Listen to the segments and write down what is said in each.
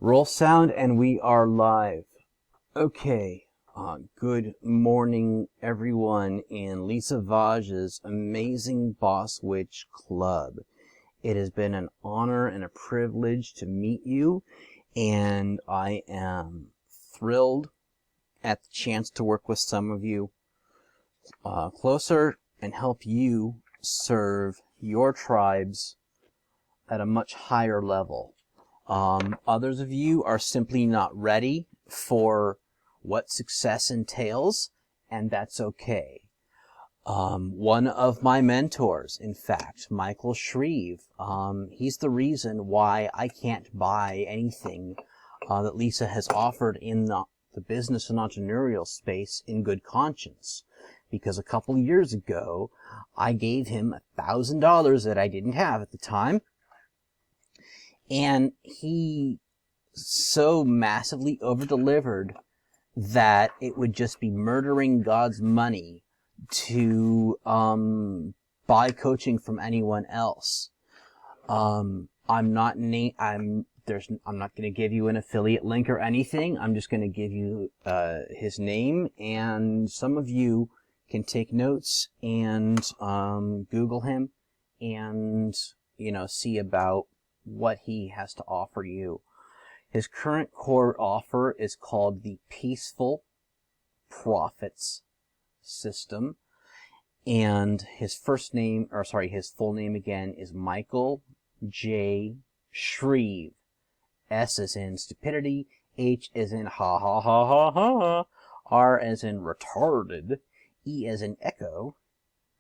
Roll sound and we are live. Okay, good morning everyone in Lisa Vaj's amazing Boss Witch Club. It has been an honor and a privilege to meet you, and I am thrilled at the chance to work with some of you closer and help you serve your tribes at a much higher level. Others of you are simply not ready for what success entails, and that's okay. One of my mentors, in fact, Michael Shreve, he's the reason why I can't buy anything that Lisa has offered in the business and entrepreneurial space in good conscience. Because a couple years ago, I gave him $1,000 that I didn't have at the time, and he so massively over-delivered that it would just be murdering God's money to buy coaching from anyone else. I'm not going to give you an affiliate link or anything. I'm just going to give you his name, and some of you can take notes and Google him and see about what he has to offer you. His current core offer is called the Peaceful Profits System, and his full name again is Michael J. Shreve. S as in stupidity, H as in ha ha ha ha ha, R as in retarded, E as in echo,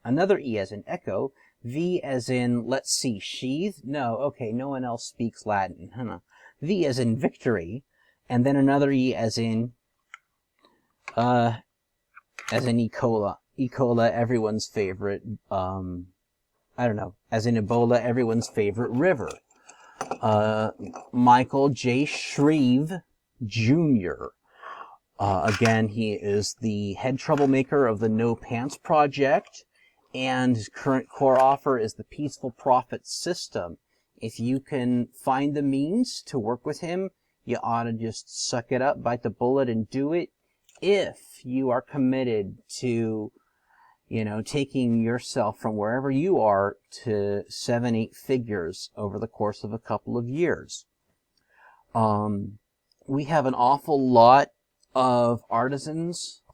another E as in echo, V as in, let's see, sheath? No, okay, no one else speaks Latin. V as in victory, and then another E as in E. coli. E. coli, everyone's favorite, as in Ebola, everyone's favorite river. Michael J. Shreve, Jr. Again, he is the head troublemaker of the No Pants Project, and his current core offer is the Peaceful Profit System. If you can find the means to work with him, you ought to just suck it up, bite the bullet, and do it. If you are committed to, taking yourself from wherever you are to 7-8 figures over the course of a couple of years. We have an awful lot of artists,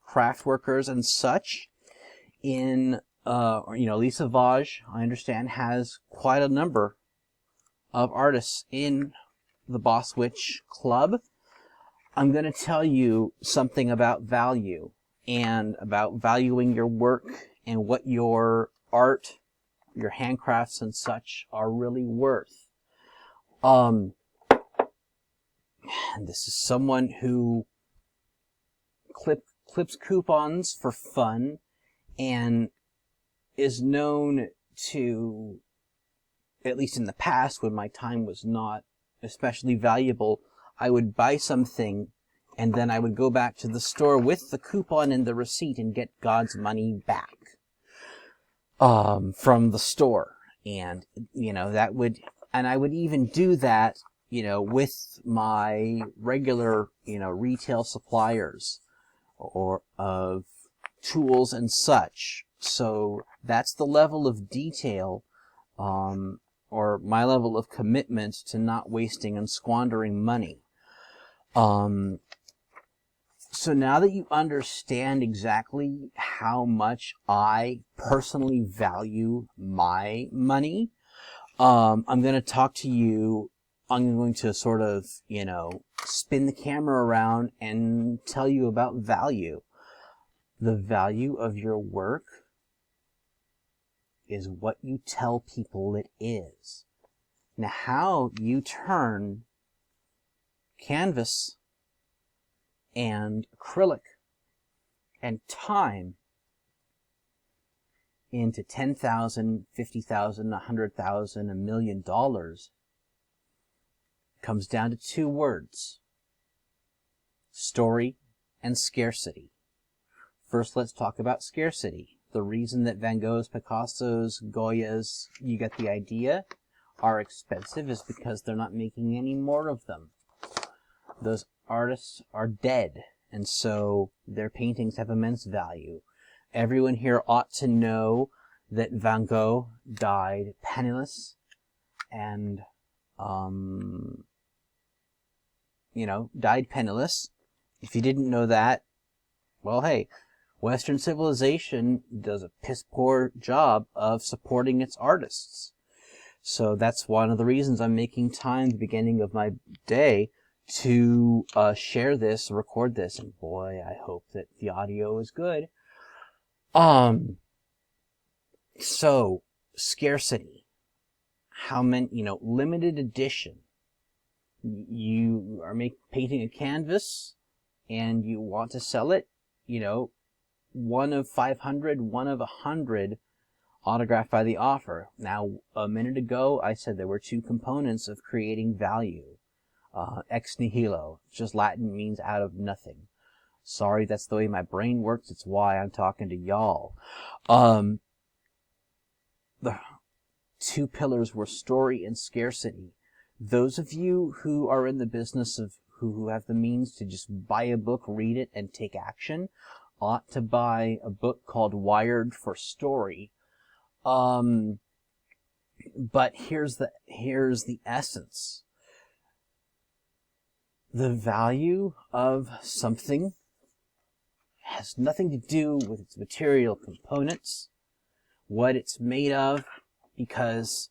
craft workers, and such in, Lisa Vaj, I understand, has quite a number of artists in the Boss Witch Club. I'm going to tell you something about value and about valuing your work and what your art, your handcrafts and such are really worth. And this is someone who clips coupons for fun and is known to, at least in the past when my time was not especially valuable, I would buy something and then I would go back to the store with the coupon and the receipt and get God's money back from the store. And, I would even do that, with my regular, retail suppliers or of tools and such. So that's the level of detail, or my level of commitment to not wasting and squandering money. So now that you understand exactly how much I personally value my money, I'm going to talk to you. I'm going to sort of, spin the camera around and tell you about value. The value of your work is what you tell people it is. Now, how you turn canvas and acrylic and time into $10,000, $50,000, $100,000, $1 million comes down to two words: story and scarcity. First, let's talk about scarcity. The reason that Van Goghs, Picassos, Goyas, you get the idea, are expensive is because they're not making any more of them. Those artists are dead, and so their paintings have immense value. Everyone here ought to know that Van Gogh died penniless and, died penniless. If you didn't know that, well, hey, Western civilization does a piss-poor job of supporting its artists. So that's one of the reasons I'm making time at the beginning of my day to share this, record this, and boy, I hope that the audio is good. So, scarcity. How many, limited edition. You are painting a canvas, and you want to sell it, one of 500, one of 100, autographed by the author. Now, a minute ago, I said there were two components of creating value. Ex nihilo, just Latin, means out of nothing. Sorry, that's the way my brain works. It's why I'm talking to y'all. The two pillars were story and scarcity. Those of you who are in the business of who have the means to just buy a book, read it, and take action, ought to buy a book called Wired for Story. But here's the essence. The value of something has nothing to do with its material components, what it's made of, because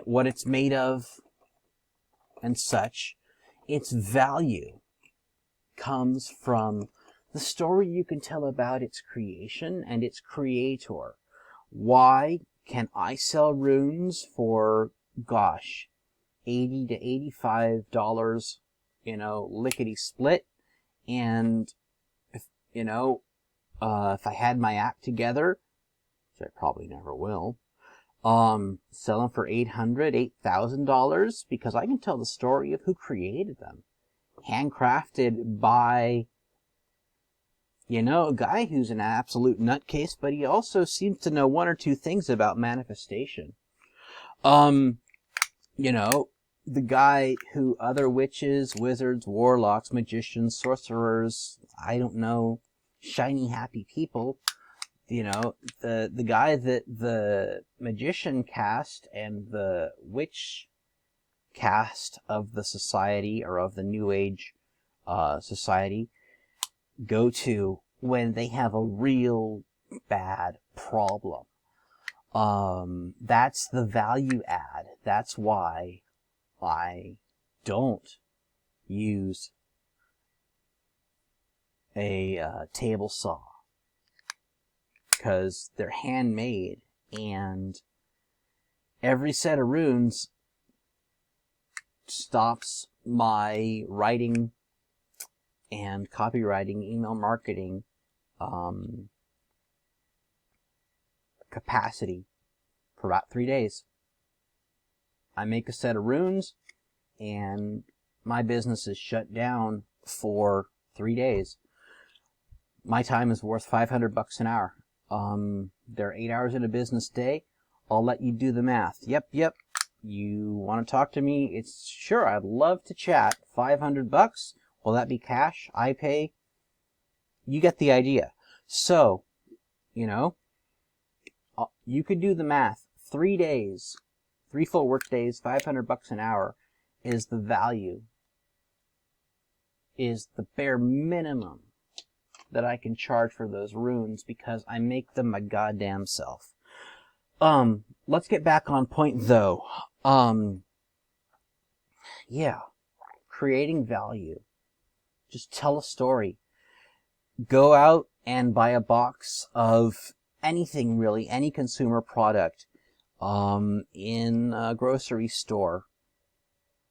what it's made of and such. Its value comes from the story you can tell about its creation and its creator. Why can I sell runes for, gosh, $80 to $85, lickety split? And if I had my act together, which I probably never will, sell them for $800, $8,000, because I can tell the story of who created them. Handcrafted by, a guy who's an absolute nutcase, but he also seems to know one or two things about manifestation. The guy who other witches, wizards, warlocks, magicians, sorcerers, I don't know, shiny happy people, the guy that the magician cast and the witch cast of the society, or of the New Age society, go to when they have a real bad problem. That's the value add. That's why I don't use a table saw, because they're handmade, and every set of runes stops my writing and copywriting, email marketing capacity for about 3 days. I make a set of runes, and my business is shut down for 3 days. My time is worth $500 an hour. There are 8 hours in a business day. I'll let you do the math. Yep. You want to talk to me? It's sure, I'd love to chat. $500? Will that be cash? I pay? You get the idea. So, you could do the math. 3 days, 3 full work days, $500 an hour is the value, is the bare minimum that I can charge for those runes, because I make them my goddamn self. Let's get back on point though. Creating value. Just tell a story. Go out and buy a box of anything really, any consumer product, in a grocery store.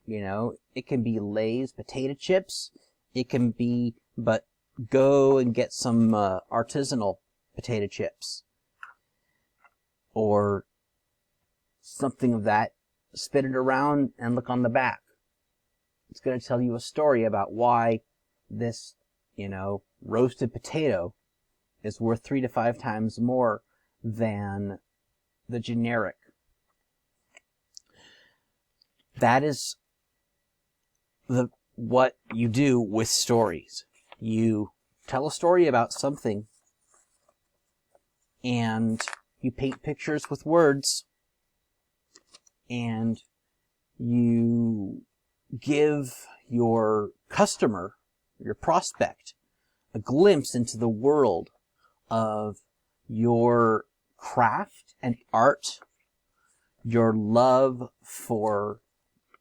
It can be Lay's potato chips. It can be, but go and get some artisanal potato chips, or something of that. Spin it around and look on the back. It's going to tell you a story about why this, roasted potato is worth 3 to 5 times more than the generic that is what you do with stories. You tell a story about something, and you paint pictures with words, and you give your customer, your prospect, a glimpse into the world of your craft and art, your love for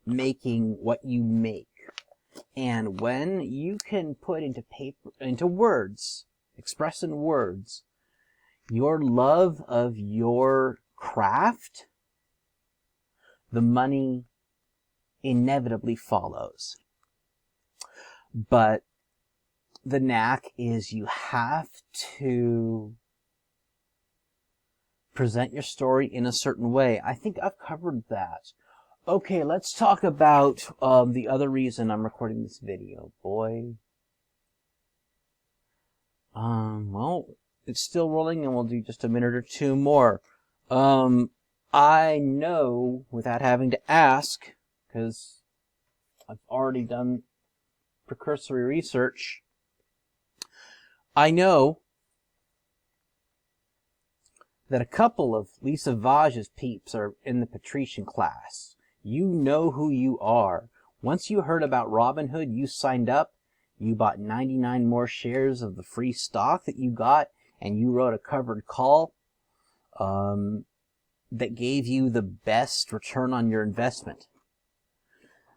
making what you make. And when you can put into words, express in words, your love of your craft, the money inevitably follows. But the knack is you have to present your story in a certain way. I think I've covered that. Okay, let's talk about the other reason I'm recording this video. Boy. Well, it's still rolling, and we'll do just a minute or two more. I know, without having to ask, because I've already done precursory research, I know that a couple of Lisa Vage's peeps are in the patrician class. You know who you are. Once you heard about Robinhood, you signed up, you bought 99 more shares of the free stock that you got, and you wrote a covered call that gave you the best return on your investment.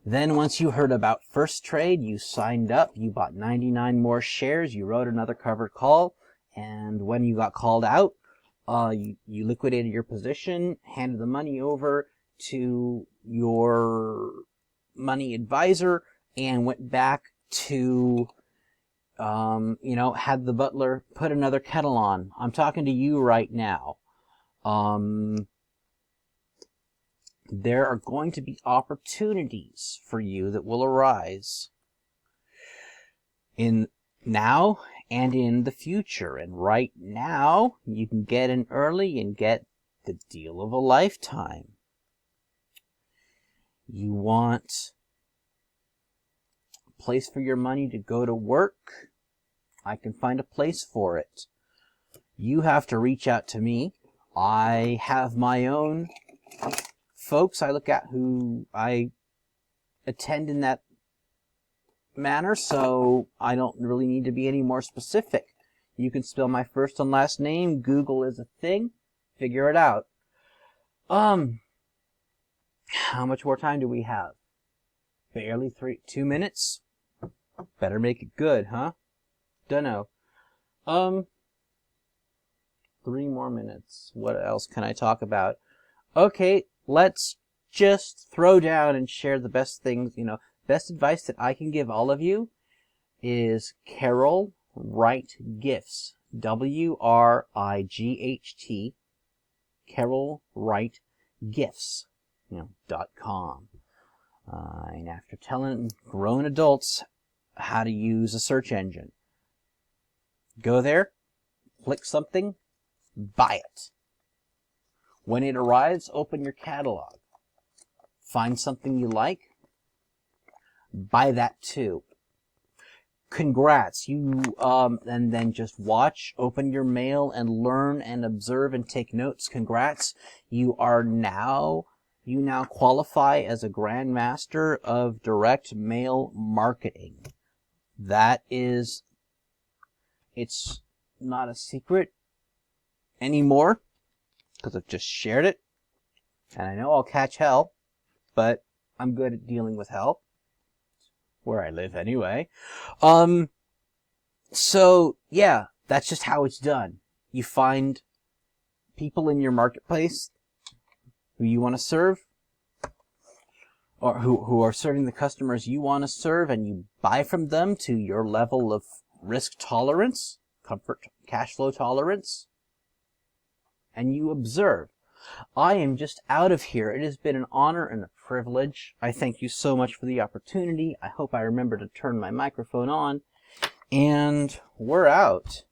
Then once you heard about First Trade, you signed up, you bought 99 more shares, you wrote another covered call, and when you got called out, you liquidated your position, handed the money over to your money advisor, and went back to, had the butler put another kettle on. I'm talking to you right now. There are going to be opportunities for you that will arise in now and in the future. And right now, you can get in early and get the deal of a lifetime. You want a place for your money to go to work? I can find a place for it. You have to reach out to me. I have my own folks I look at who I attend in that manner, so I don't really need to be any more specific. You can spell my first and last name. Google is a thing. Figure it out. How much more time do we have? Barely 2 minutes? Better make it good, huh? Dunno. 3 more minutes. What else can I talk about? Okay, let's just throw down and share the best things, best advice that I can give all of you is Carol Wright Gifts. WRIGHT. Carol Wright Gifts, .com. And after telling grown adults how to use a search engine, go there, click something, buy it. When it arrives, open your catalog. Find something you like, buy that too. Congrats, and then just watch, open your mail, and learn and observe and take notes. Congrats, you now qualify as a grandmaster of direct mail marketing. It's not a secret anymore, because I've just shared it, and I know I'll catch hell, but I'm good at dealing with hell, where I live anyway. So yeah, that's just how it's done. You find people in your marketplace who you want to serve, or who are serving the customers you want to serve, and you buy from them to your level of risk tolerance, comfort, cash flow tolerance, and you observe. I am just out of here. It has been an honor and a privilege. I thank you so much for the opportunity. I hope I remember to turn my microphone on. And we're out.